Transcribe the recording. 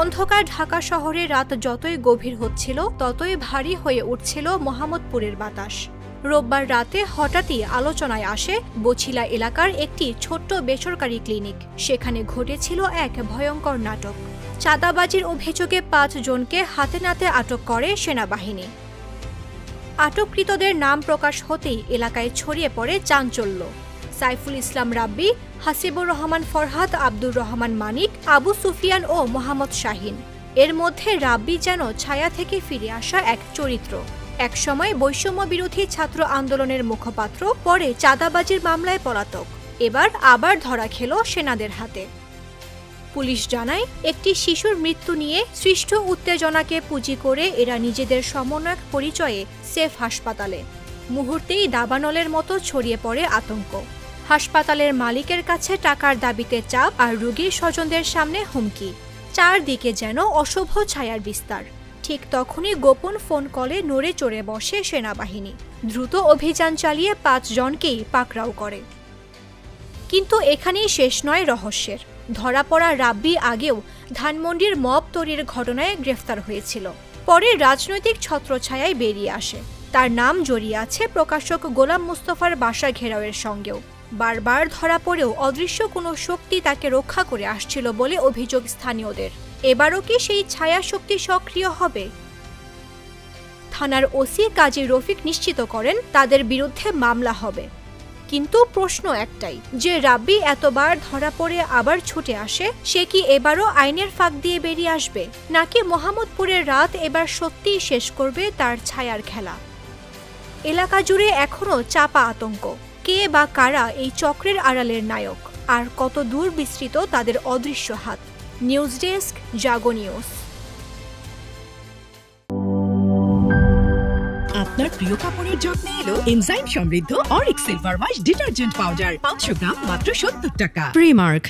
অন্ধকার ঢাকা শহরে রাত যতই গভীর হচ্ছিল ততই ভারী হয়ে উঠছিল মোহাম্মদপুরের বাতাস। রোববার রাতে হঠাৎই আলোচনায় আসে বছিলা এলাকার একটি ছোট্ট বেসরকারি ক্লিনিক। সেখানে ঘটেছিল এক ভয়ঙ্কর নাটক। চাঁদাবাজির অভিযোগে ৫ জনকে হাতে নাতে আটক করে সেনাবাহিনী। আটককৃতদের নাম প্রকাশ হতেই এলাকায় ছড়িয়ে পড়ে চাঞ্চল্য। সাইফুল ইসলাম রাব্বি, হাসিবুর রহমান ফরহাদ, আব্দুর রহমান মানিক, আবু সুফিয়ান ও মোহাম্মদ শাহিন। এর মধ্যে রাব্বি যেন ছায়া থেকে ফিরে আসা এক চরিত্র। একসময় বৈষম্য বিরোধী ছাত্র আন্দোলনের মুখপাত্র, পরে চাঁদাবাজির মামলায় পলাতক, এবার আবার ধরা খেল সেনাদের হাতে। পুলিশ জানায়, একটি শিশুর মৃত্যু নিয়ে সৃষ্ট উত্তেজনাকে পুঁজি করে এরা নিজেদের সমন্বয়ক পরিচয়ে সেফ হাসপাতালে। মুহূর্তেই দাবানলের মতো ছড়িয়ে পড়ে আতঙ্ক। হাসপাতালের মালিকের কাছে টাকার দাবিতে চাপ আর রোগীর স্বজনদের সামনে হুমকি। চারদিকে যেন অশুভ ছায়ার বিস্তার। ঠিক তখনই গোপন ফোন কলে নড়ে চড়ে বসে সেনাবাহিনী। দ্রুত অভিযান চালিয়ে ৫ জনকেই পাকড়াও করে। কিন্তু এখানেই শেষ নয় রহস্যের। ধরা পড়া রাব্বি আগেও ধানমন্ডির মব তৈরির ঘটনায় গ্রেফতার হয়েছিল। পরে রাজনৈতিক ছত্রছায়ায় বেরিয়ে আসে। তার নাম জড়িয়ে আছে প্রকাশক গোলাম মুস্তফার বাসা ঘেরাওয়ের সঙ্গেও। বারবার ধরা পড়েও অদৃশ্য কোনো শক্তি তাকে রক্ষা করে আসছিল বলে অভিযোগ স্থানীয়দের। এবারও কি সেই ছায়া শক্তি সক্রিয় হবে? থানার ওসি কাজী রফিক নিশ্চিত করেন তাদের বিরুদ্ধে মামলা হবে। কিন্তু প্রশ্ন একটাই, যে রাব্বি এতবার ধরা পড়ে আবার ছুটে আসে, সে কি এবারও আইনের ফাঁক দিয়ে বেরিয়ে আসবে, নাকি মোহাম্মদপুরের রাত এবার সত্যিই শেষ করবে তার ছায়ার খেলা? এলাকা জুড়ে এখনো চাপা আতঙ্ক। কে বা কারা এই চক্রের আড়ালের নায়ক, আর কত দূর বিস্তৃত তাদের অদৃশ্য হাত? নিউজ ডেস্ক, জাগো নিউজ। আপনার প্রিয় কাপড়ের যত্নে এলো এনজাইম সমৃদ্ধ Arik silver wash detergent powder, 500 গ্রাম মাত্র 70 টাকা। প্রিমার্ক।